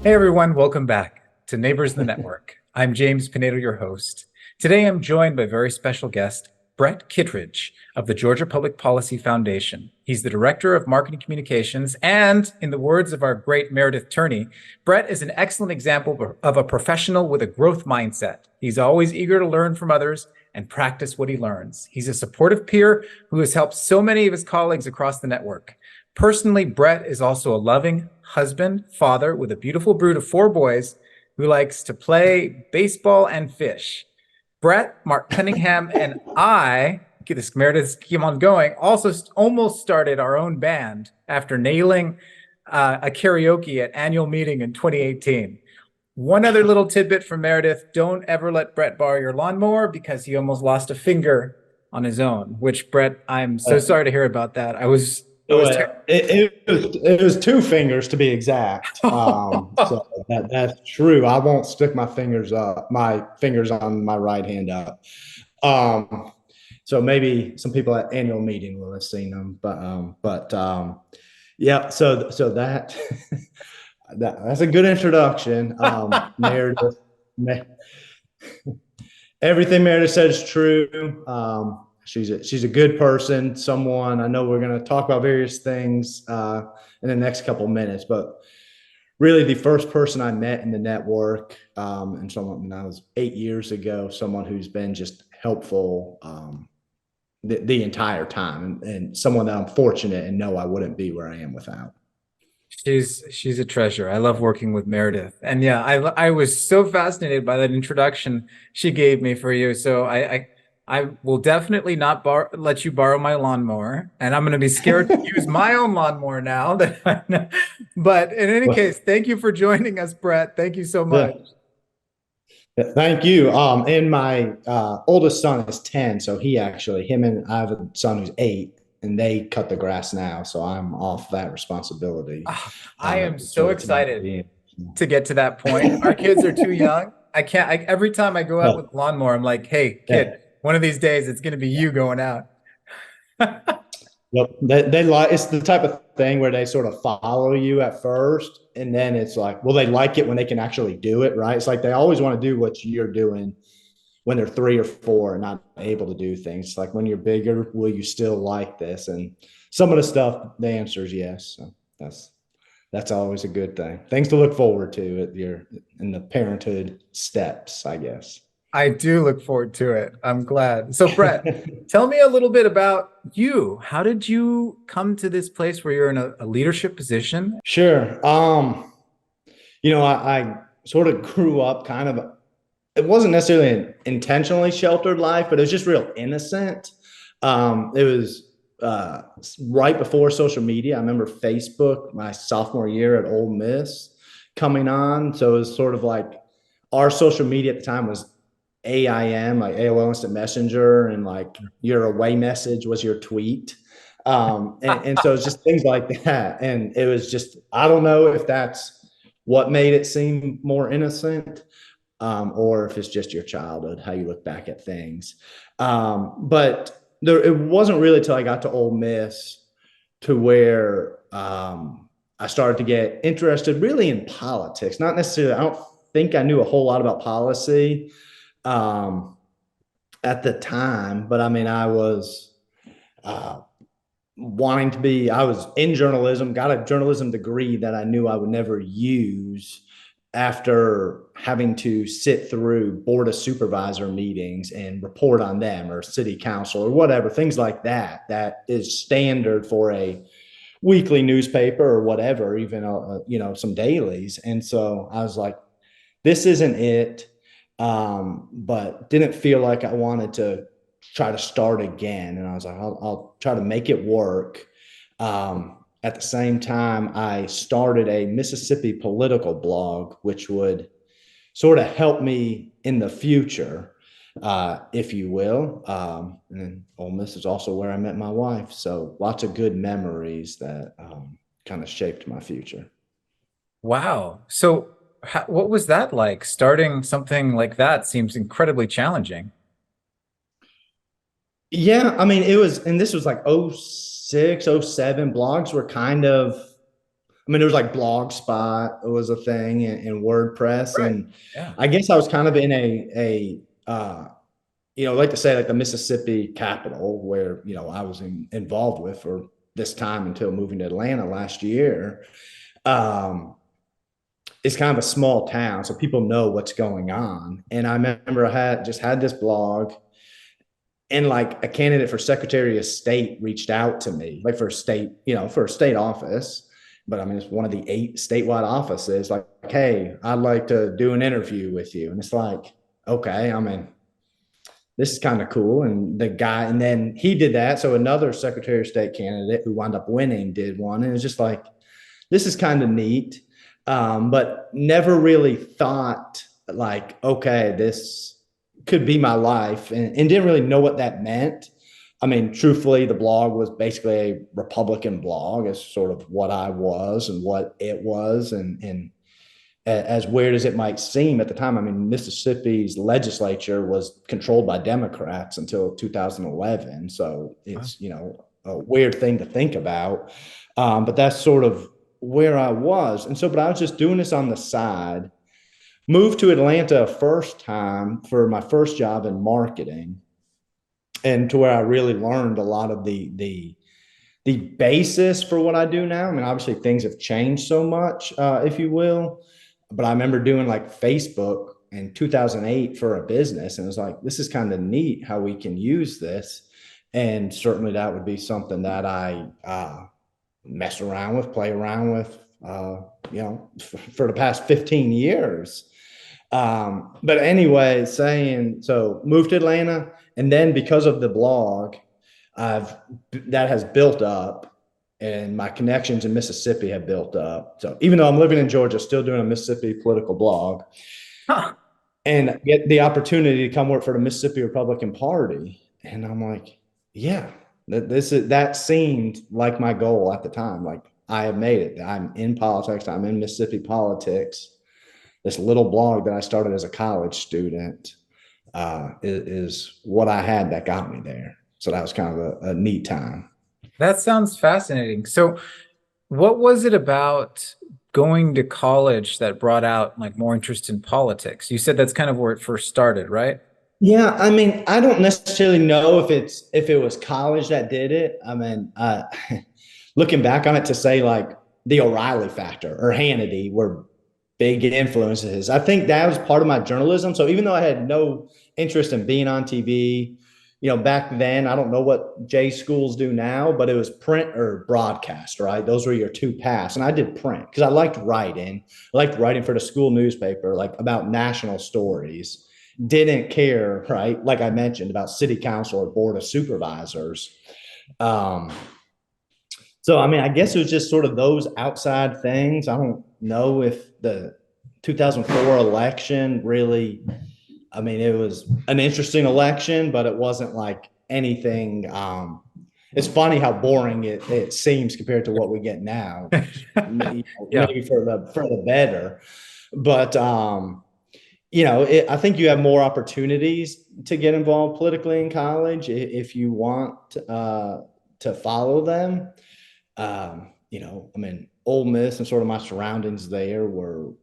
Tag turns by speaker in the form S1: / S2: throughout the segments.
S1: Hey everyone, welcome back to Neighbors in the Network. I'm James Pinedo, your host. Today I'm joined by a very special guest, Bret Kittredge of the Georgia Public Policy Foundation. He's the Director of Marketing Communications, and in the words of our great Meredith Turney, Bret is an excellent example of a professional with a growth mindset. He's always eager to learn from others and practice what he learns. He's a supportive peer who has helped so many of his colleagues across the network. Personally, Bret is also a loving husband, father with a beautiful brood of 4 boys who likes to play baseball and fish. Bret, Mark Cunningham, and I, this Meredith, keep on going, also almost started our own band after nailing a karaoke at annual meeting in 2018. One other little tidbit from Meredith: don't ever let Bret borrow your lawnmower because he almost lost a finger on his own, which, Bret, I'm so sorry to hear about that.
S2: Well, it was 2 fingers to be exact. So that's true. I won't stick my fingers on my right hand up. So maybe some people at annual meeting will have seen them, but yeah. So that's a good introduction. Meredith, everything Meredith said is true. She's a good person, someone I know we're going to talk about various things in the next couple minutes, but really the first person I met in the network, and someone that was 8 years ago, someone who's been just helpful the entire time, and someone that I'm fortunate and know I wouldn't be where I am without.
S1: She's a treasure. I love working with Meredith. And yeah, I was so fascinated by that introduction she gave me for you. So I will definitely not let you borrow my lawnmower, and I'm going to be scared to use my own lawnmower now that I know. But in any case, thank you for joining us, Bret. Thank you so
S2: Yeah.
S1: much.
S2: Thank you. And my oldest son is 10, so him and I have a son who's 8, and they cut the grass now, so I'm off that responsibility.
S1: I am so
S2: So it's
S1: excited to get to that point. Our kids are too young. I can't. Every time I go out
S2: yeah,
S1: with a lawnmower, I'm like, "Hey, kid,
S2: yeah.
S1: one of these days it's going to be you going out."
S2: Yep. They like, it's the type of thing where they sort of follow you at first, and then it's like, well, they like it when they can actually do it, right? It's like they always want to do what you're doing when they're 3 or 4 and not able to do things. Like, when you're bigger, will you still like this? And some of the stuff, the answer is yes. So that's always a good thing. Things to look forward to in the parenthood steps, I guess.
S1: I do look forward to it. I'm glad. So, Bret, tell me a little bit about you. How did you come to this place where you're in a leadership position?
S2: Sure. I sort of grew up kind of, it wasn't necessarily an intentionally sheltered life, but it was just real innocent. It was right before social media. I remember Facebook my sophomore year at Ole Miss coming on. So it was sort of like our social media at the time was AIM, like AOL Instant Messenger, and like your away message was your tweet. And so it's just things like that. And it was just, I don't know if that's what made it seem more innocent, or if it's just your childhood, how you look back at things. But it wasn't really till I got to Ole Miss to where I started to get interested really in politics. Not necessarily, I don't think I knew a whole lot about policy at the time, but I mean, I was uh, I was in journalism, got a journalism degree that I knew I would never use after having to sit through board of supervisor meetings and report on them, or city council or whatever, things like that. That is standard for a weekly newspaper or whatever, even some dailies. And so I was like, this isn't it. But didn't feel like I wanted to try to start again. And I was like, I'll try to make it work. At the same time, I started a Mississippi political blog, which would sort of help me in the future, if you will. And then Ole Miss is also where I met my wife. So lots of good memories that kind of shaped my future.
S1: Wow. So, what was that like? Starting something like that seems incredibly challenging.
S2: Yeah, I mean, and this was like oh 06, oh 07. Blogs were kind of I mean, there was like Blogspot was a thing and WordPress.
S1: Right.
S2: And
S1: Yeah.
S2: I guess I was kind of in like to say like the Mississippi capital where, I was involved with for this time until moving to Atlanta last year. Um, it's kind of a small town, so people know what's going on. And I remember I had this blog, and like a candidate for Secretary of State reached out to me, like for a state office. But I mean, it's one of the 8 statewide offices. Like, hey, I'd like to do an interview with you. And it's like, okay, I mean, this is kind of cool. And then he did that. So another Secretary of State candidate who wound up winning did one. And it's just like, this is kind of neat. But never really thought like, okay, this could be my life, and didn't really know what that meant. I mean, truthfully, the blog was basically a Republican blog, as sort of what I was and what it was. And as weird as it might seem at the time, I mean, Mississippi's legislature was controlled by Democrats until 2011. So
S1: Wow.
S2: it's, a weird thing to think about. But that's sort of where I was. And so, but I was just doing this on the side. Moved to Atlanta first time for my first job in marketing, and to where I really learned a lot of the basis for what I do now. I mean, obviously things have changed so much, if you will. But I remember doing like Facebook in 2008 for a business, and it was like, this is kind of neat how we can use this. And certainly that would be something that I mess around with, play around with, for the past 15 years. But anyway, so moved to Atlanta, and then because of the blog, that has built up, and my connections in Mississippi have built up. So even though I'm living in Georgia, still doing a Mississippi political blog,
S1: Huh.
S2: and get the opportunity to come work for the Mississippi Republican Party. And I'm like, yeah, that seemed like my goal at the time. Like, I have made it. I'm in politics. I'm in Mississippi politics. This little blog that I started as a college student is what I had that got me there. So that was kind of a neat time.
S1: That sounds fascinating. So, what was it about going to college that brought out like more interest in politics? You said that's kind of where it first started, right?
S2: Yeah, I mean, I don't necessarily know if it was college that did it. I mean, looking back on it, to say like the O'Reilly factor or Hannity were big influences. I think that was part of my journalism. So even though I had no interest in being on TV, back then, I don't know what J schools do now, but it was print or broadcast, right? Those were your 2 paths. And I did print because I liked writing. I liked writing for the school newspaper, like about national stories. Didn't care, right? Like I mentioned, about city council or board of supervisors. Um, so, I mean, I guess it was just sort of those outside things. I don't know if the 2004 election really, I mean, it was an interesting election, but it wasn't like anything. It's funny how boring it seems compared to what we get now, which
S1: Yeah.
S2: maybe for the better. But, I think you have more opportunities to get involved politically in college if you want to follow them. I mean, Ole Miss and sort of my surroundings there were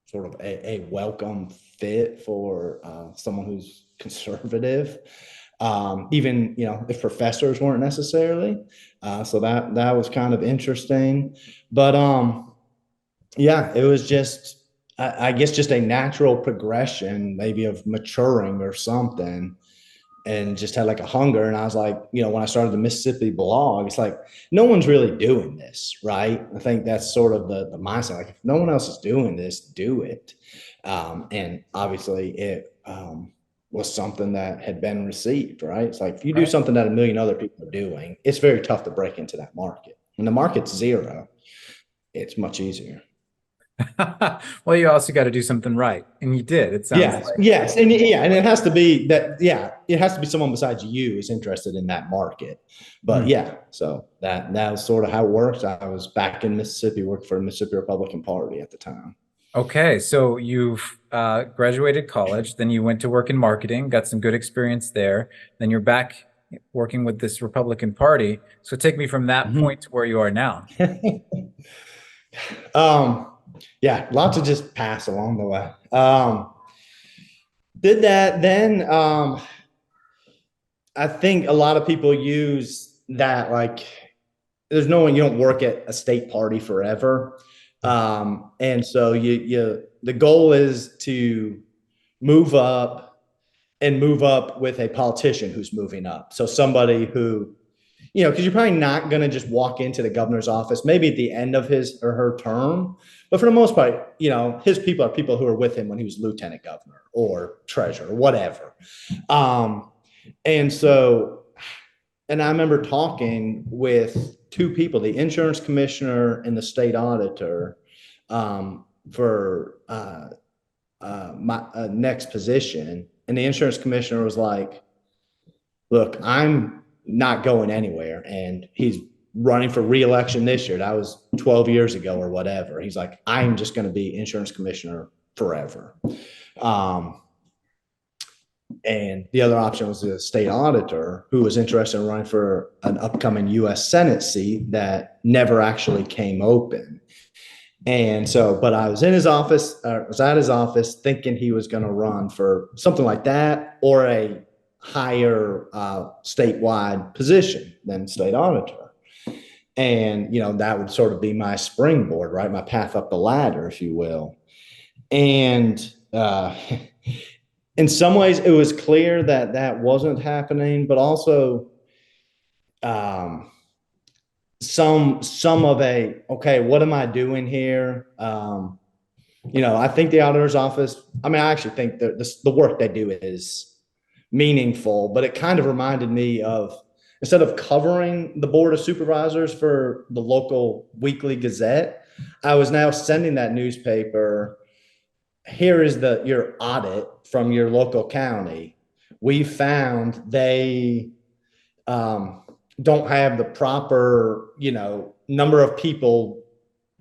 S2: sort of a welcome fit for someone who's conservative. Even if professors weren't necessarily, so that was kind of interesting. But yeah, it was just I guess just a natural progression, maybe of maturing or something, and just had like a hunger. And I was like, when I started the Mississippi blog, it's like, no one's really doing this, right? I think that's sort of the mindset. Like, if no one else is doing this, do it. And obviously it was something that had been received, right? It's like, if you do
S1: Right.
S2: something that a million other people are doing, it's very tough to break into that market. When the market's zero, it's much easier.
S1: Well, you also got to do something right, and you did. It sounds
S2: Yes,
S1: like.
S2: yes, and yeah, and it has to be that. Yeah, it has to be someone besides you is interested in that market. But
S1: Hmm.
S2: yeah, so that was sort of how it worked. I was back in Mississippi, working for the Mississippi Republican Party at the time.
S1: Okay, so you've graduated college, then you went to work in marketing, got some good experience there. Then you're back working with this Republican Party. So take me from that
S2: Mhm.
S1: point to where you are now.
S2: Yeah, lots of just pass along the way. Did that then. I think a lot of people use that like there's no one, you don't work at a state party forever. And so the goal is to move up and move up with a politician who's moving up. So somebody who, because you're probably not going to just walk into the governor's office, maybe at the end of his or her term. But for the most part, his people are people who are with him when he was lieutenant governor or treasurer or whatever. Um, and so, and I remember talking with two people, the insurance commissioner and the state auditor, for my next position. And the insurance commissioner was like, look, I'm not going anywhere. And he's running for reelection this year. That was 12 years ago or whatever. He's like, I'm just going to be insurance commissioner forever. And the other option was the state auditor who was interested in running for an upcoming US Senate seat that never actually came open. And so, but I was in his office, was at his office thinking he was going to run for something like that or a higher statewide position than state auditor. And, that would sort of be my springboard, right? My path up the ladder, if you will. And in some ways, it was clear that that wasn't happening, but also some of okay, what am I doing here? I think the auditor's office, I actually think that the work they do is meaningful, but it kind of reminded me of, instead of covering the board of supervisors for the local weekly gazette, I was now sending that newspaper, here is your audit from your local county. We found they don't have the proper, number of people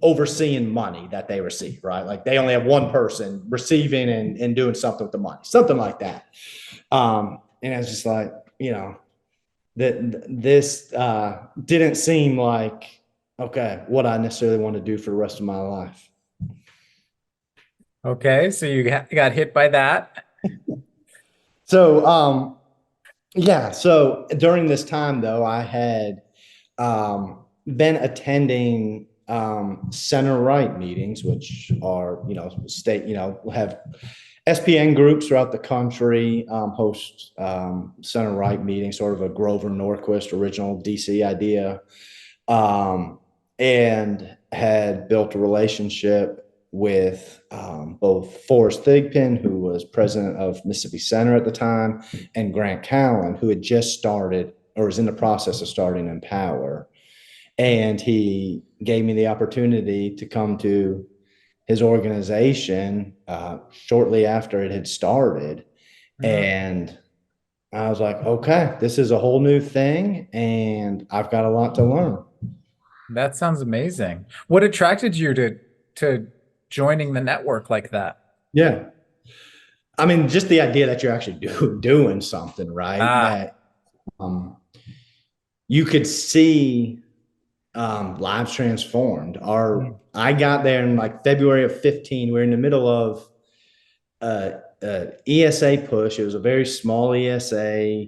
S2: overseeing money that they receive, right? Like they only have one person receiving and doing something with the money, something like that. And I was just like, that this didn't seem like, okay, what I necessarily want to do for the rest of my life.
S1: Okay, so you got hit by that.
S2: So, yeah. So during this time, though, I had been attending center right meetings, which are, state, have SPN groups throughout the country, host center right meetings, sort of a Grover Norquist original DC idea, and had built a relationship with both Forrest Thigpen, who was president of Mississippi Center at the time, and Grant Cowan, who had just started or was in the process of starting Empower. And he gave me the opportunity to come to his organization shortly after it had started. And I was like, okay, this is a whole new thing, and I've got a lot to learn.
S1: That sounds amazing. What attracted you to joining the network like that?
S2: Yeah. Just the idea that you're actually doing something, right? That you could see lives transformed. I got there in like February of 15. We're in the middle of ESA push. It was a very small ESA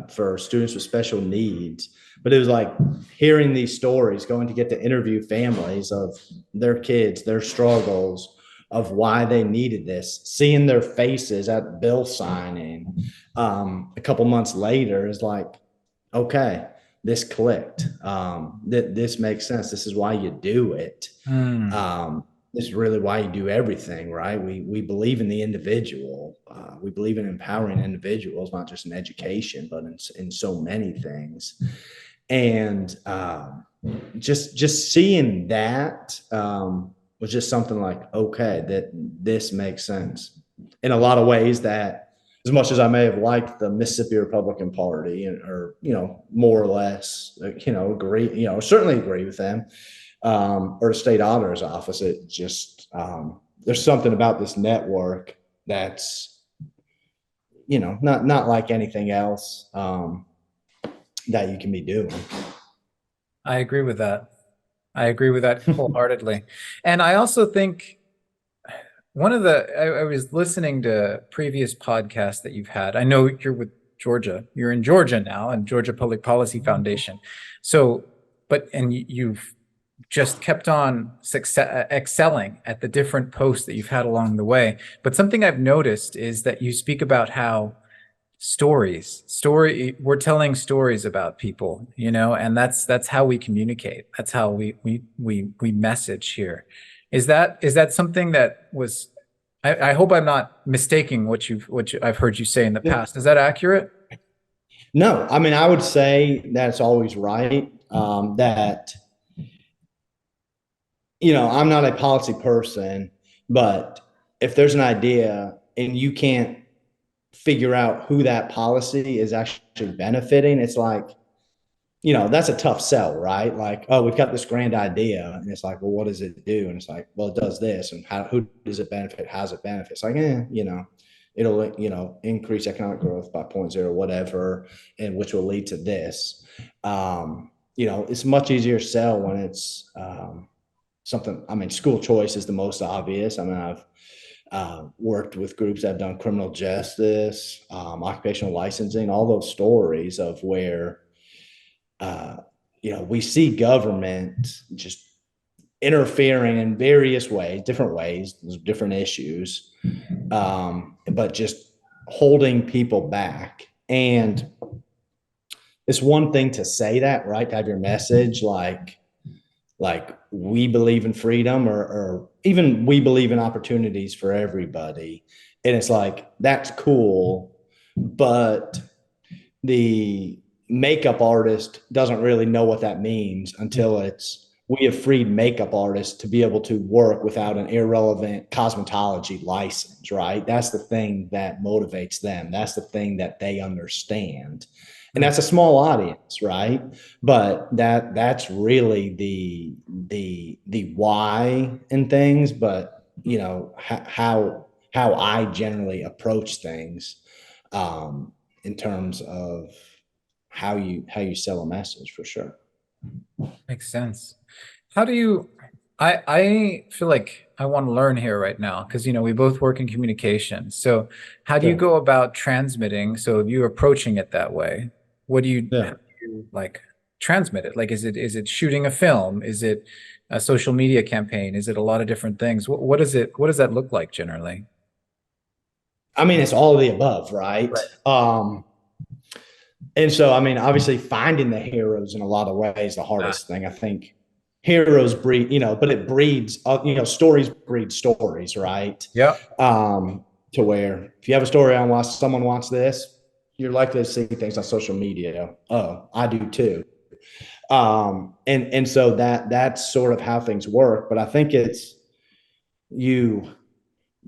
S2: for students with special needs. But it was like hearing these stories, going to get to interview families of their kids, their struggles, of why they needed this, seeing their faces at bill signing a couple months later is like, okay, this clicked. This makes sense. This is why you do it. This is really why you do everything, right? We believe in the individual. We believe in empowering individuals, not just in education, but in so many things. And just seeing that was just something like, okay, that this makes sense in a lot of ways. That as much as I may have liked the Mississippi Republican Party, or more or less, agree, certainly agree with them, or the state auditor's office, it just there's something about this network that's not like anything else that you can be doing.
S1: I agree with that. I agree with that wholeheartedly. And I also think I was listening to previous podcasts that you've had. I know you're with Georgia. You're in Georgia now and Georgia Public Policy Foundation. So, and you've just kept on excelling at the different posts that you've had along the way. But something I've noticed is that you speak about how we're telling stories about people, and that's how we communicate. That's how we message here. Is that something that was, I hope I'm not mistaking what I've heard you say in the past. Is that accurate?
S2: No, I mean, I would say that's always right. That, I'm not a policy person, but if there's an idea and you can't figure out who that policy is actually benefiting, it's like, that's a tough sell, right? Like, oh, we've got this grand idea. And it's like, well, what does it do? And it's like, well, it does this. And who does it benefit? How's it benefit? It's like, it'll, increase economic growth by 0.0, whatever, and which will lead to this. It's much easier to sell when it's something. I mean, school choice is the most obvious. I mean, I've worked with groups that have done criminal justice, occupational licensing, all those stories of where, we see government just interfering in various ways, different ways, different issues, but just holding people back. And it's one thing to say that, right? To have your message like we believe in freedom, or even we believe in opportunities for everybody. And it's like, that's cool. But the makeup artist doesn't really know what that means until we have freed makeup artists to be able to work without an irrelevant cosmetology license, right? That's the thing that motivates them. That's the thing that they understand. And that's a small audience, right? But that's really the why in things. But how I generally approach things in terms of how you sell a message, for sure.
S1: Makes sense. How do you, I feel like I want to learn here right now because, we both work in communication. So how do you
S2: Sure.
S1: go about transmitting? So if you're approaching it that way, how
S2: Yeah.
S1: do you like transmit it? Like, is it shooting a film? Is it a social media campaign? Is it a lot of different things? What does that look like generally?
S2: I mean, it's all of the above, right?
S1: Right.
S2: And so, I mean, obviously finding the heroes in a lot of ways, the
S1: Ah,
S2: hardest thing. I think heroes breed, but it breeds, stories breed stories, right?
S1: yeah.
S2: To where if you have a story on why someone wants this, you're likely to see things on social media. Oh, I do too. And so that's sort of how things work. But I think it's, you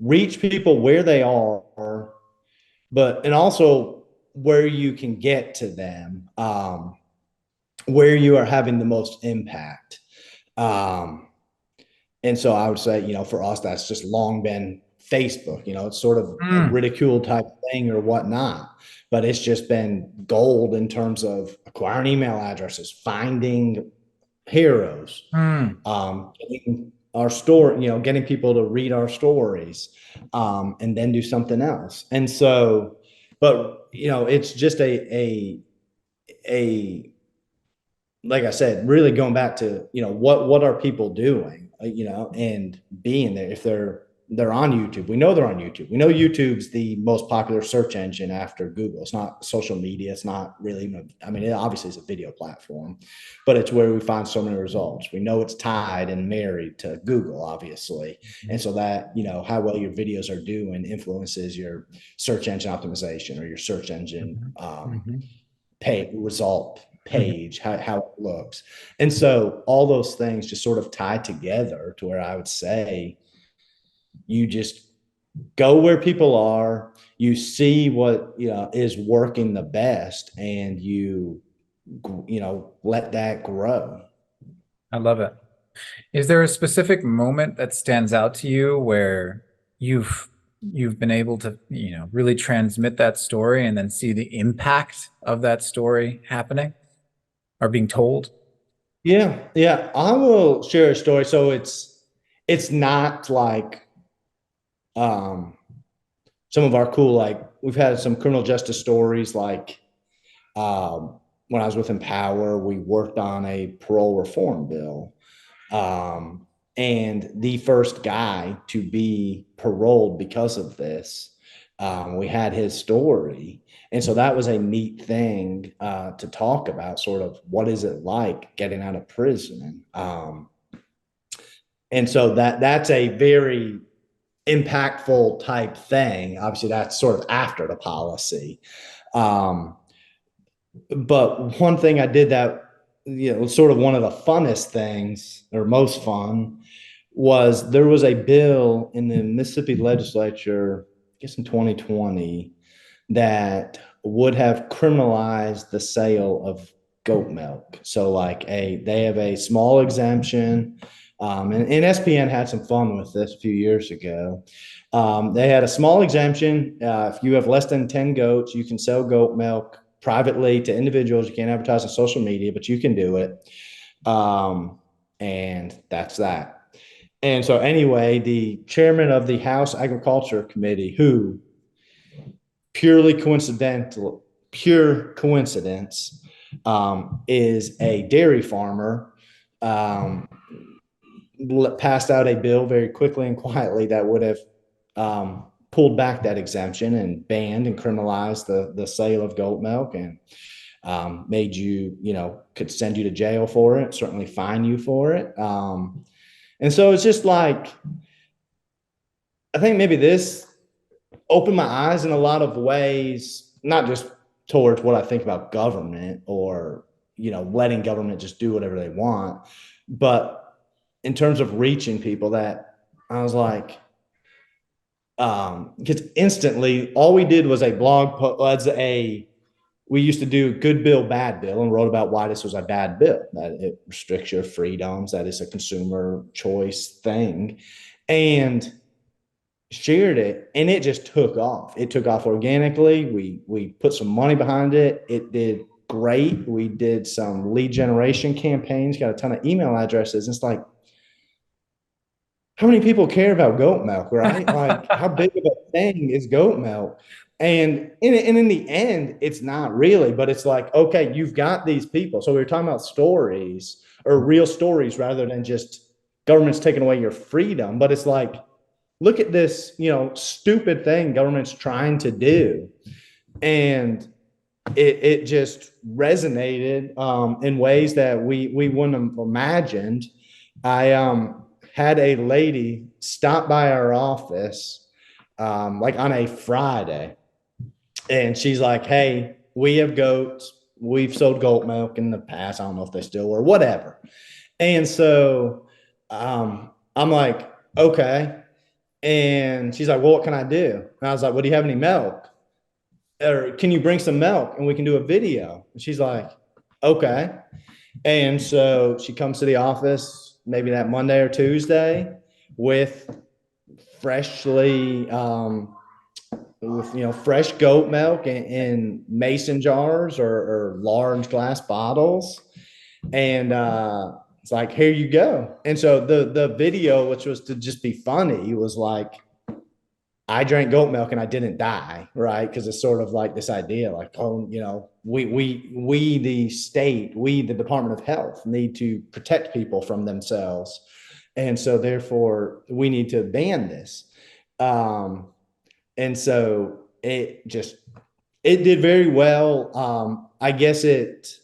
S2: reach people where they are, and also where you can get to them, where you are having the most impact. Um, and so I would say, for us, that's just long been Facebook. It's sort of a
S1: Mm,
S2: ridicule type thing or whatnot, but it's just been gold in terms of acquiring email addresses, finding heroes,
S1: mm.
S2: getting our story, getting people to read our stories, and then do something else. And so, but it's just a like I said, really going back to, what are people doing, and being there. If they're on YouTube, we know they're on YouTube. We know YouTube's the most popular search engine after Google. It's not social media. It's not really, I mean, it obviously is a video platform, but it's where we find so many results. We know it's tied and married to Google, obviously. And so that, how well your videos are doing influences your search engine optimization or your search engine,
S1: Mhm.
S2: pay result
S1: Mhm.
S2: page, how it looks. And so all those things just sort of tie together to where I would say you just go where people are, you see what is working the best, and let that grow.
S1: I love it. Is there a specific moment that stands out to you where you've you've been able to, really transmit that story and then see the impact of that story happening or being told?
S2: Yeah, yeah. I will share a story. So it's not like um some of our cool, like we've had some criminal justice stories, like when I was with Empower, we worked on a parole reform bill. Um, and the first guy to be paroled because of this, we had his story. And so that was a neat thing to talk about, sort of what is it like getting out of prison. And so that's a very impactful type thing. Obviously, that's sort of after the policy. Um, but one thing I did that, sort of one of the funnest things or most fun was there was a bill in the Mississippi legislature, I guess in 2020, that would have criminalized the sale of goat milk. So like they have a small exemption. And SPN had some fun with this a few years ago. They had a small exemption. If you have less than 10 goats, you can sell goat milk privately to individuals. You can't advertise on social media, but you can do it. And that's that. And so, anyway, the chairman of the House Agriculture Committee, who pure coincidence, is a dairy farmer, um, passed out a bill very quickly and quietly that would have pulled back that exemption and banned and criminalized the sale of goat milk, and made you, could send you to jail for it, certainly fine you for it. And so it's just like, I think maybe this opened my eyes in a lot of ways, not just towards what I think about government or, letting government just do whatever they want, but in terms of reaching people, that I was like, because instantly all we did was a blog post, we used to do good bill, bad bill, and wrote about why this was a bad bill, that it restricts your freedoms, that is a consumer choice thing, and shared it, and it just took off. It took off organically. We put some money behind it. It did great. We did some lead generation campaigns, got a ton of email addresses. It's like, how many people care about goat milk, right? Like, how big of a thing is goat milk? And in the end, it's not really, but it's like, okay, you've got these people. So we were talking about stories, or real stories, rather than just government's taking away your freedom. But it's like, look at this, stupid thing government's trying to do. And it just resonated in ways that we wouldn't have imagined. I had a lady stop by our office like on a Friday, and she's like, "Hey, we have goats. We've sold goat milk in the past. I don't know if they still were, whatever." And so I'm like, "Okay." And she's like, "Well, what can I do?" And I was like, "Well, do you have any milk? Or can you bring some milk and we can do a video?" And she's like, "Okay." And so she comes to the office maybe that Monday or Tuesday with freshly, fresh goat milk in mason jars or large glass bottles. And it's like, "Here you go." And so the video, which was to just be funny, was like, I drank goat milk and I didn't die, right? Because it's sort of like this idea, like, oh, we the state, we the Department of Health need to protect people from themselves, and so therefore we need to ban this. And so it did very well. I guess it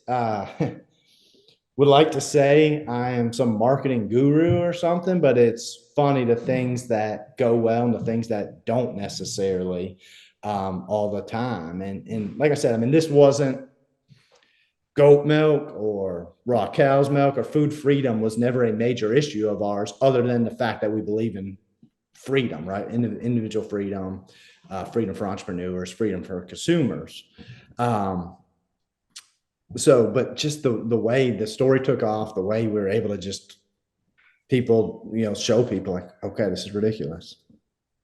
S2: would like to say I am some marketing guru or something, but it's funny the things that go well and the things that don't necessarily all the time. And like I said, I mean, this wasn't goat milk or raw cow's milk, or food freedom was never a major issue of ours, other than the fact that we believe in freedom, right? Individual freedom, freedom for entrepreneurs, freedom for consumers. But just the way the story took off, the way we were able to just show people like, okay, this is ridiculous.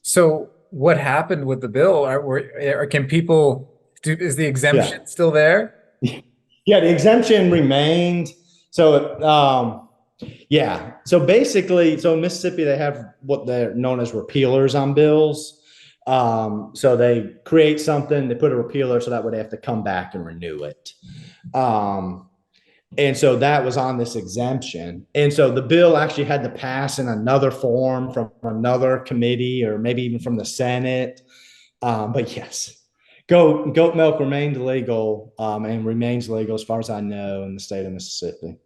S1: So what happened with the bill? Or can people is the
S2: Yeah.
S1: exemption still there?
S2: Yeah, the exemption remained. So, yeah. So basically, so in Mississippi, they have what they're known as repealers on bills. So they create something, they put a repealer, so that way they have to come back and renew it. Um, and so that was on this exemption. And so the bill actually had to pass in another form from another committee or maybe even from the Senate. But yes, goat milk remained legal and remains legal as far as I know in the state of Mississippi.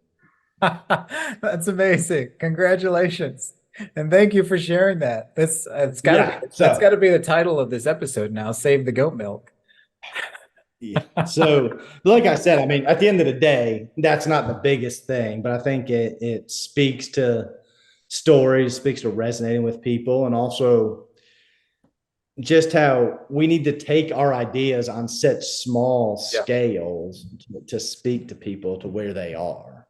S1: That's amazing. Congratulations. And thank you for sharing that.
S2: Yeah.
S1: That's
S2: So
S1: gotta be the title of this episode now, Save the Goat Milk.
S2: yeah. So like I said, I mean, at the end of the day, that's not the biggest thing, but I think it speaks to stories, speaks to resonating with people, and also just how we need to take our ideas on such small
S1: Yeah.
S2: scales to speak to people to where they are.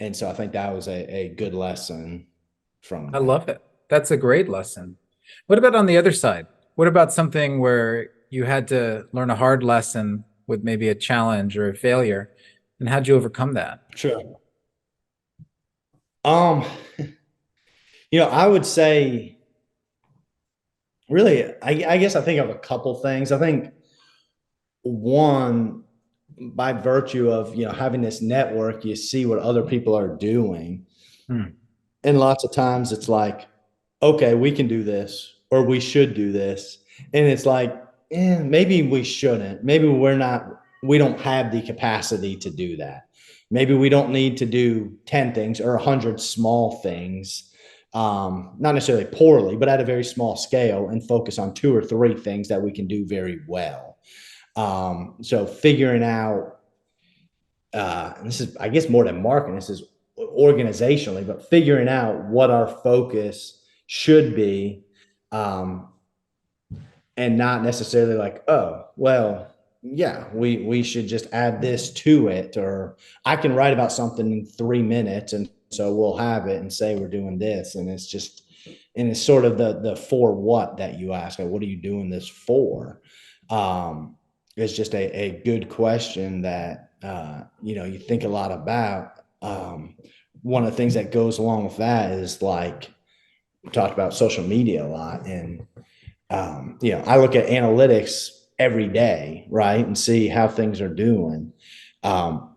S2: And so I think that was a good lesson from
S1: I
S2: that.
S1: love it. That's a great lesson. What about on the other side? What about something where you had to learn a hard lesson with maybe a challenge or a failure? And how'd you overcome that?
S2: Sure. Um, I would say really, I guess I think of a couple things. I think one, by virtue of having this network, you see what other people are doing.
S1: Hmm.
S2: And lots of times it's like, okay, we can do this or we should do this. And it's like, maybe we shouldn't. Maybe we don't have the capacity to do that. Maybe we don't need to do 10 things or 100 small things, not necessarily poorly, but at a very small scale, and focus on two or three things that we can do very well. So figuring out, and this is, I guess, more than marketing, this is organizationally, but figuring out what our focus should be, um, and not necessarily like, oh, well, yeah, we should just add this to it, or I can write about something in 3 minutes, and so we'll have it and say we're doing this, and it's sort of the for what that you ask, like, what are you doing this for? Um, it's just a good question that you think a lot about. One of the things that goes along with that is, like, we talked about social media a lot, and I look at analytics every day, right, and see how things are doing.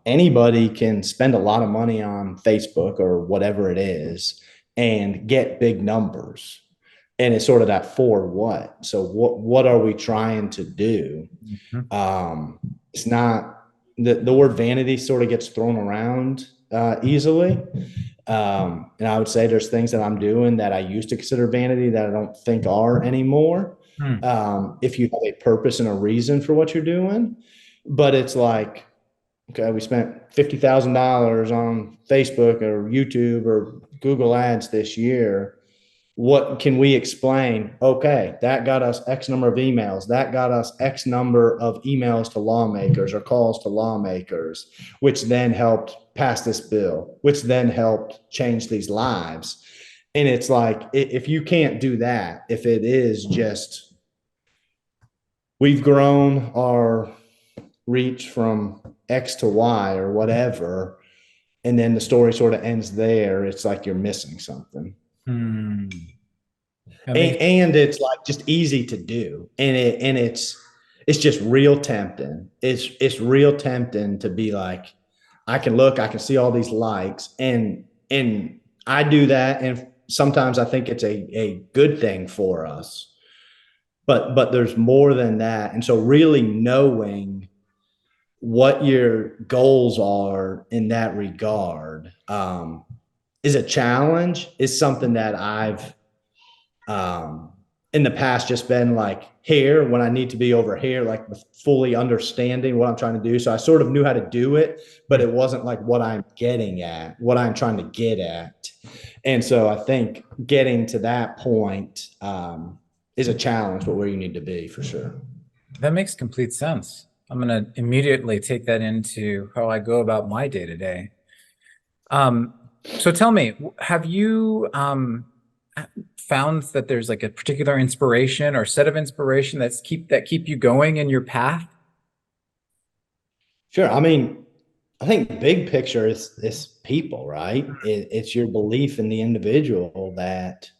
S2: Anybody can spend a lot of money on Facebook or whatever it is and get big numbers. And it's sort of that for what. So what are we trying to do?
S1: Mhm.
S2: It's not the word vanity sort of gets thrown around easily. And I would say there's things that I'm doing that I used to consider vanity that I don't think are anymore.
S1: Hmm.
S2: If you have a purpose and a reason for what you're doing, but it's like, okay, we spent $50,000 on Facebook or YouTube or Google ads this year. What can we explain? Okay, that got us X number of emails. That got us X number of emails to lawmakers or calls to lawmakers, which then helped pass this bill, which then helped change these lives. And it's like, if you can't do that, if it is just, we've grown our reach from X to Y or whatever, and then the story sort of ends there, it's like you're missing something.
S1: Hmm. That
S2: and,
S1: makes
S2: and it's like just easy to do, and it's just real tempting. It's real tempting to be like, I can see all these likes, and I do that, and sometimes I think it's a good thing for us, but there's more than that. And so really knowing what your goals are in that regard, is a challenge, is something that I've, in the past, just been like here when I need to be over here, like fully understanding what I'm trying to do. So I sort of knew how to do it, but it wasn't like what I'm getting at, what I'm trying to get at. And so I think getting to that point, is a challenge, but where you need to be for sure.
S1: that makes complete sense. I'm gonna immediately take that into how I go about my day to day. So tell me, have you found that there's like a particular inspiration or set of inspiration that keep you going in your path?
S2: Sure. I mean, I think big picture is people, right? It's your belief in the individual that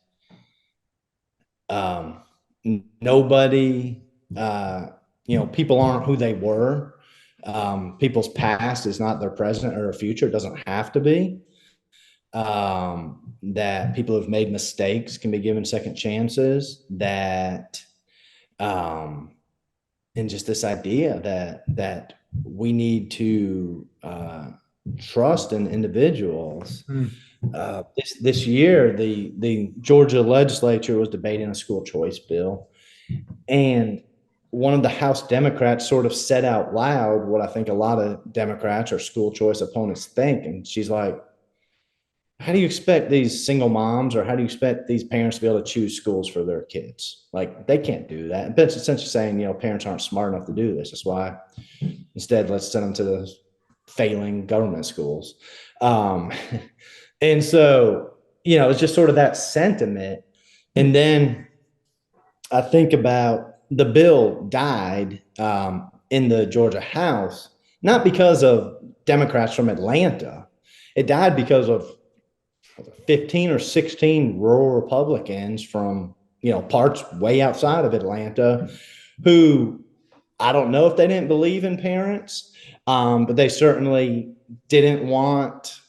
S2: um, nobody, people aren't who they were. People's past is not their present or their future. It doesn't have to be. That people who've made mistakes can be given second chances. That um, and just this idea that we need to trust in individuals.
S1: Hmm.
S2: This year, the Georgia legislature was debating a school choice bill, and one of the House Democrats sort of said out loud what I think a lot of Democrats or school choice opponents think, and she's like, how do you expect these single moms or how do you expect these parents to be able to choose schools for their kids? Like they can't do that. But it's essentially saying, parents aren't smart enough to do this. That's why instead let's send them to the failing government schools. Um, and so, it's just sort of that sentiment. And then I think about the bill died in the Georgia House, not because of Democrats from Atlanta. It died because of 15 or 16 rural Republicans from, parts way outside of Atlanta who I don't know if they didn't believe in parents, but they certainly didn't want,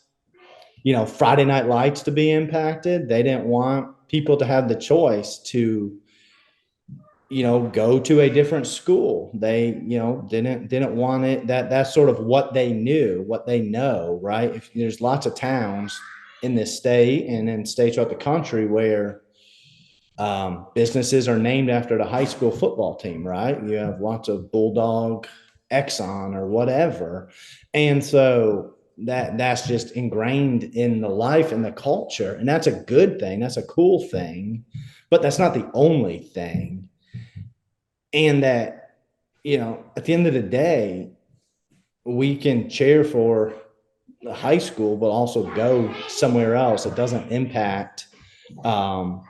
S2: Friday Night Lights to be impacted. They didn't want people to have the choice to, go to a different school. They, didn't want it. That's sort of what they knew, what they know, right? If there's lots of towns in this state and in states throughout the country where businesses are named after the high school football team, right? You have lots of Bulldog, Exxon, or whatever, and so that's just ingrained in the life and the culture, and that's a good thing. That's a cool thing, but that's not the only thing. And that, at the end of the day, we can cheer for the high school, but also go somewhere else. It doesn't impact um,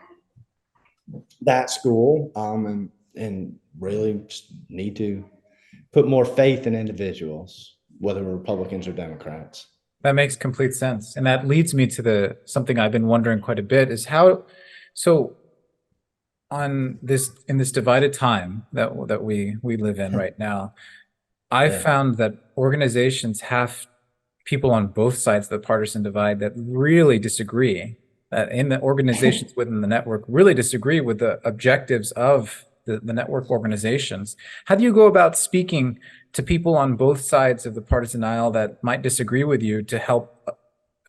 S2: that school, and really just need to put more faith in individuals, whether Republicans or Democrats.
S1: That makes complete sense. And that leads me to the something I've been wondering quite a bit is how, so on this in this divided time that we live in right now, I've
S2: Yeah.
S1: found that organizations have people on both sides of the partisan divide that really disagree, that in the organizations within the network really disagree with the objectives of the network organizations. How do you go about speaking to people on both sides of the partisan aisle that might disagree with you to help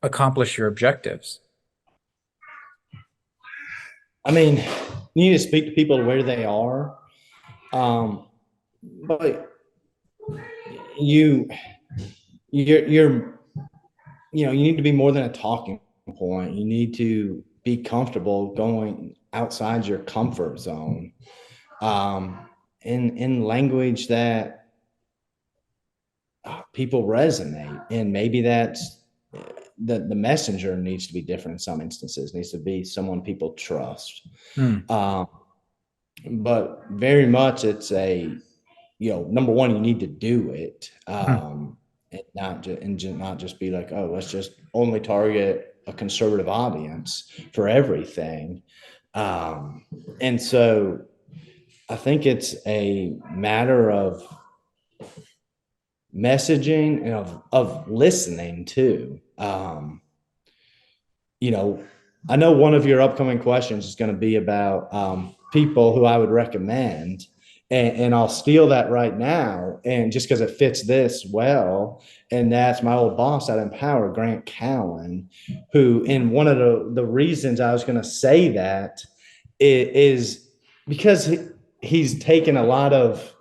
S1: accomplish your objectives?
S2: I mean, you need to speak to people where they are. But you, you're, you need to be more than a talking point. You need to be comfortable going outside your comfort zone, in language that people resonate. And maybe that's the messenger needs to be different in some instances, needs to be someone people trust.
S1: Hmm.
S2: But very much it's number one, you need to do it.
S1: Hmm.
S2: And not just be like, oh, let's just only target a conservative audience for everything. And so I think it's a matter of messaging and of listening too. I know one of your upcoming questions is going to be about people who I would recommend, and I'll steal that right now, and just because it fits this well, and that's my old boss at Empower, Grant Cowan, who, in one of the reasons I was going to say that is because he's taken a lot of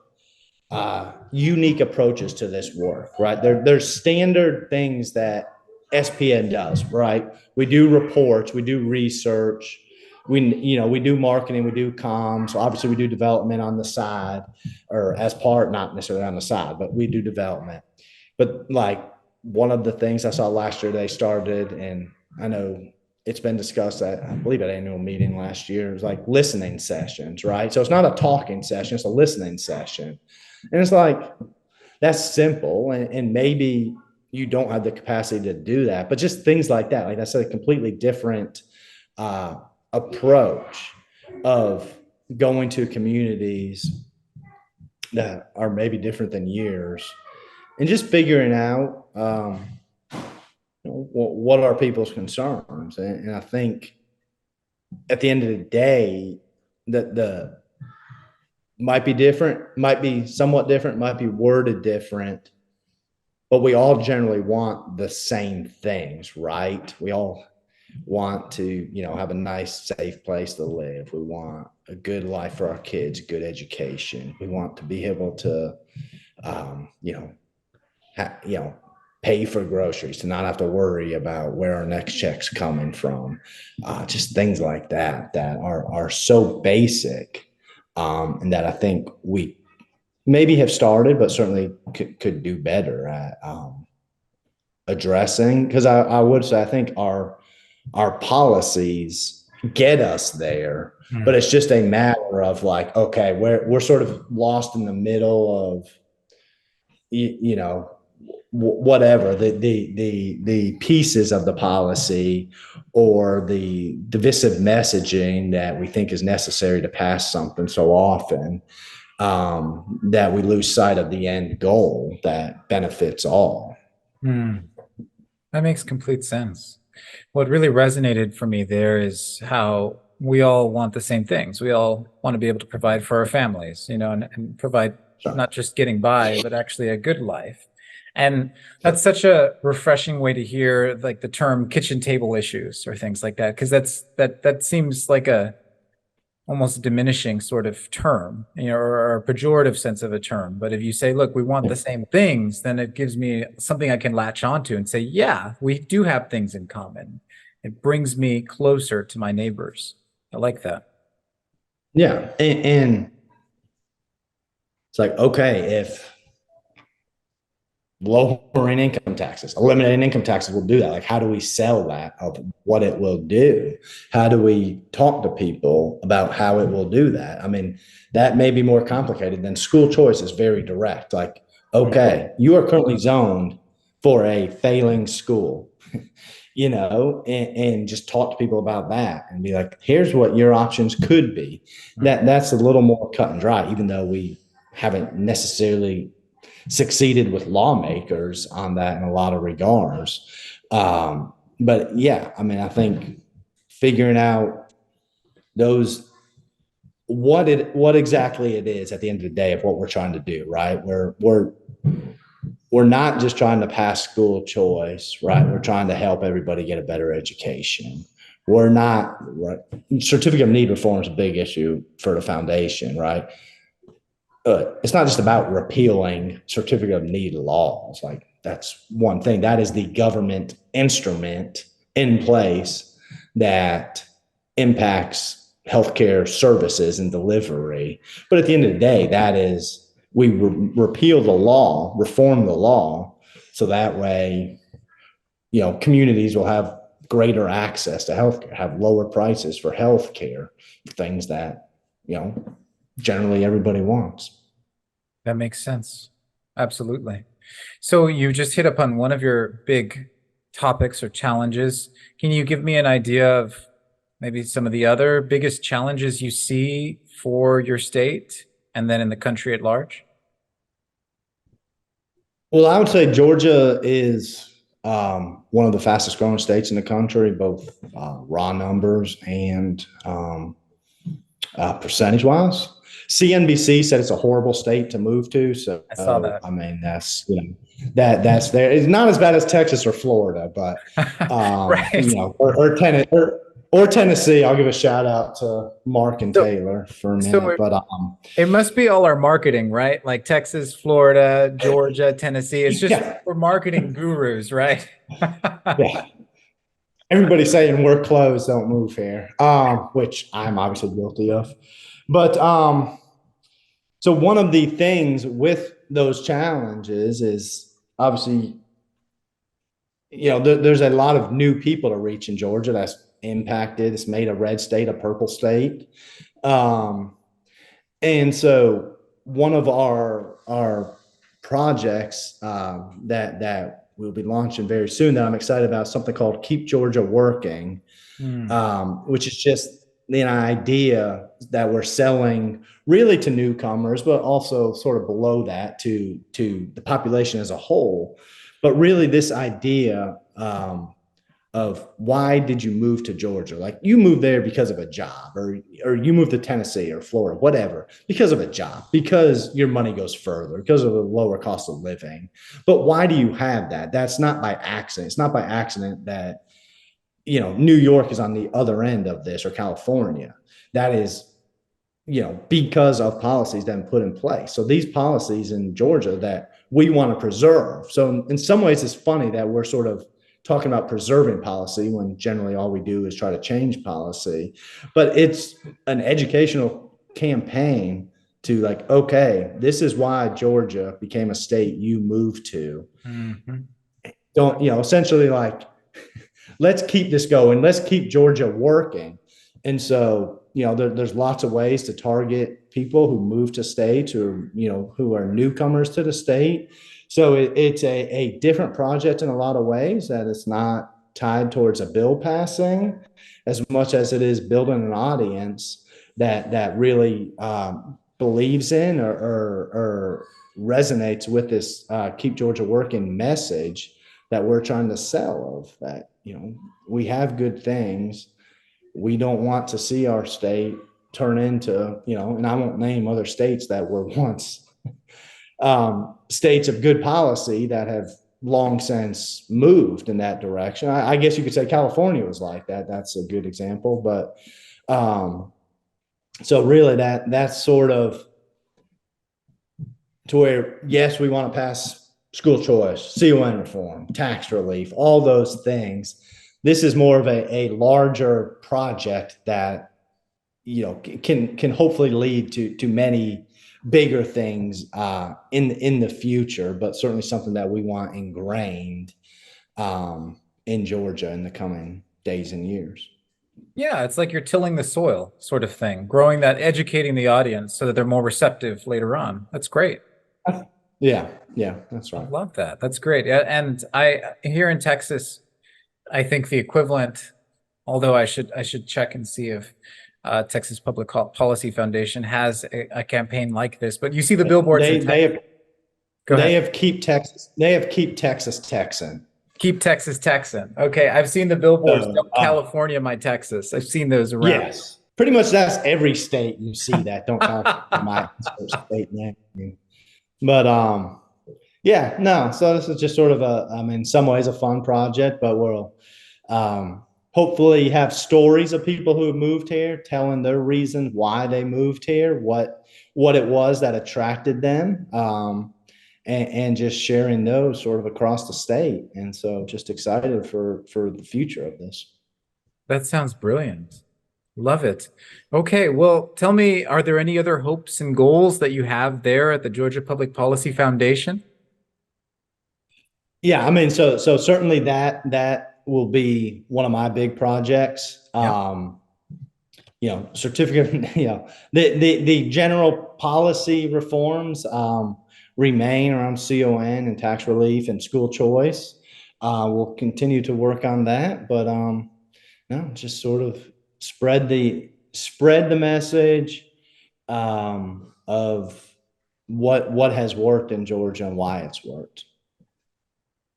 S2: unique approaches to this work, right? There's standard things that SPN does, right? We do reports, we do research, we do marketing, we do comms. So obviously we do development on the side, or as part, not necessarily on the side, but we do development. But like one of the things I saw last year they started, and I know it's been discussed at, I believe, at annual meeting last year. It was like listening sessions, right? So it's not a talking session, it's a listening session. And it's like, that's simple. And maybe you don't have the capacity to do that, but just things like that. Like that's a completely different approach of going to communities that are maybe different than yours and just figuring out what are people's concerns. And I think at the end of the day, that the might be different, might be somewhat different, might be worded different, but we all generally want the same things, right? We all want to, have a nice, safe place to live. We want a good life for our kids, good education. We want to be able to, pay for groceries, to not have to worry about where our next check's coming from. Just things like that are so basic, and that I think we maybe have started, but certainly could do better at addressing. Because I would say I think our policies get us there, but it's just a matter of like, okay, we're sort of lost in the middle of whatever the pieces of the policy or the divisive messaging that we think is necessary to pass something so often, that we lose sight of the end goal that benefits all.
S1: That makes complete sense. What really resonated for me there is how we all want the same things. We all want to be able to provide for our families, and provide not just getting by, but actually a good life. And that's such a refreshing way to hear, like, the term kitchen table issues or things like that, because that seems like a almost diminishing sort of term, or a pejorative sense of a term. But if you say, look, we want the same things, then it gives me something I can latch onto and say, yeah, we do have things in common. It brings me closer to my neighbors. I like that.
S2: Yeah. And it's like, okay, if lowering income taxes, eliminating income taxes will do that. Like, how do we sell that of what it will do? How do we talk to people about how it will do that? I mean, that may be more complicated than school choice is very direct. Like, okay, you are currently zoned for a failing school, and just talk to people about that and be like, here's what your options could be. That's a little more cut and dry, even though we haven't necessarily succeeded with lawmakers on that in a lot of regards. But yeah, I mean, I think figuring out those, what exactly it is at the end of the day of what we're trying to do, right? We're not just trying to pass school choice, right? We're trying to help everybody get a better education. We're not, right? Certificate of need reform is a big issue for the foundation, right? It's not just about repealing certificate of need laws. Like, that's one thing. That is the government instrument in place that impacts healthcare services and delivery. But at the end of the day, that is, we repeal the law, reform the law, so that way, communities will have greater access to healthcare, have lower prices for healthcare, things that, generally everybody wants.
S1: That makes sense. Absolutely. So you just hit upon one of your big topics or challenges. Can you give me an idea of maybe some of the other biggest challenges you see for your state and then in the country at large?
S2: Well, I would say Georgia is one of the fastest growing states in the country, both raw numbers and percentage wise. CNBC said it's a horrible state to move to. So
S1: I saw that.
S2: I mean, that's that's there. It's not as bad as Texas or Florida, but
S1: Right.
S2: or Tennessee. I'll give a shout out to Mark and Taylor for a minute. But
S1: it must be all our marketing, right? Like Texas, Florida, Georgia, Tennessee. It's just we're marketing gurus, right?
S2: Yeah. Everybody's saying we're closed, don't move here, which I'm obviously guilty of. But so one of the things with those challenges is obviously, there's a lot of new people to reach in Georgia. That's impacted. It's made a red state a purple state. And so one of our projects that we'll be launching very soon that I'm excited about is something called Keep Georgia Working, which is just the idea that we're selling really to newcomers, but also sort of below that to the population as a whole. But really this idea of why did you move to Georgia? Like you moved there because of a job, or you moved to Tennessee or Florida, whatever, because of a job, because your money goes further, because of a lower cost of living. But why do you have that? That's not by accident. It's not by accident that, you know, New York is on the other end of this, or California. That is, you know, because of policies that have been put in place. So these policies in Georgia that we want to preserve. So in some ways, it's funny that we're sort of talking about preserving policy when generally all we do is try to change policy. But it's an educational campaign to like, okay, this is why Georgia became a state you moved to. Don't, you know, essentially like, let's keep this going. Let's keep Georgia working. And so, you know, there's lots of ways to target people who move to states, or, you know, who are newcomers to the state. So it's a different project in a lot of ways, that it's not tied towards a bill passing as much as it is building an audience that really believes in or resonates with this Keep Georgia Working message that we're trying to sell, of that, you know, we have good things. We don't want to see our state turn into, you know, and I won't name other states that were once states of good policy that have long since moved in that direction. I guess you could say California was like that. That's a good example. But so really that's sort of to where, yes, we want to pass school choice, CON reform, tax relief, all those things. This is more of a larger project that, you know, can hopefully lead to many bigger things in the future, but certainly something that we want ingrained in Georgia in the coming days and years.
S1: Yeah, it's like you're tilling the soil sort of thing, growing that, educating the audience so that they're more receptive later on. That's great.
S2: Yeah, that's right.
S1: I love that. That's great. And I, here in Texas, I think the equivalent, although I should check and see if Texas Public Policy Foundation has a campaign like this. But you see the billboards.
S2: They have Keep Texas. They have Keep Texas Texan.
S1: Keep Texas Texan. Okay, I've seen the billboards. Don't California my Texas. I've seen those around.
S2: Yes, pretty much that's every state you see that. Don't California my state name. But yeah, no. So this is just sort of in some ways a fun project, but we'll hopefully have stories of people who have moved here, telling their reasons why they moved here, what it was that attracted them, and just sharing those sort of across the state. And so just excited for the future of this.
S1: That sounds brilliant. Love it. Okay, well, tell me, are there any other hopes and goals that you have there at the Georgia Public Policy Foundation?
S2: Yeah, I mean, so certainly that will be one of my big projects.
S1: Yeah.
S2: You know, certificate, you know, the general policy reforms remain around CON and tax relief and school choice. We'll continue to work on that, but no, just sort of spread the message of what has worked in Georgia and why it's worked.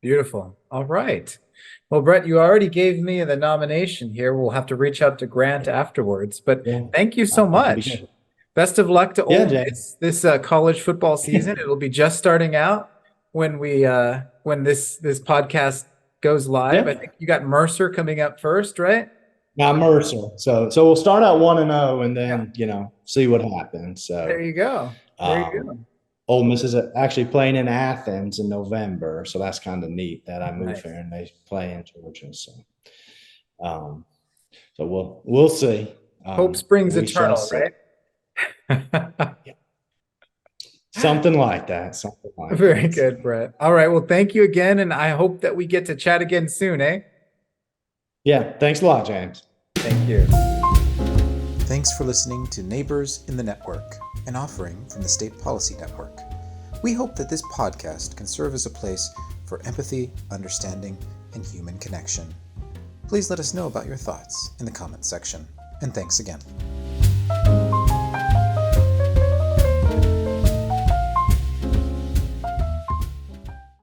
S1: Beautiful. All right. Well, Bret, you already gave me the nomination here. We'll have to reach out to Grant afterwards, but thank you so much. Best of luck to all this college football season. It'll be just starting out when this podcast goes live. I think you got Mercer coming up first, right?
S2: Not Mercer. So we'll start out 1-0 and then, you know, see what happens. So
S1: there you go. There you go.
S2: Ole Miss is actually playing in Athens in November, so that's kind of neat that I moved here and they play in Georgia. So, so we'll see.
S1: Hope springs eternal, right?
S2: Yeah. Something like that.
S1: Very good, Bret. All right. Well, thank you again, and I hope that we get to chat again soon, eh?
S2: Yeah. Thanks a lot, James.
S1: Thank you.
S3: Thanks for listening to Neighbors in the Network, an offering from the State Policy Network. We hope that this podcast can serve as a place for empathy, understanding, and human connection. Please let us know about your thoughts in the comments section. And thanks again.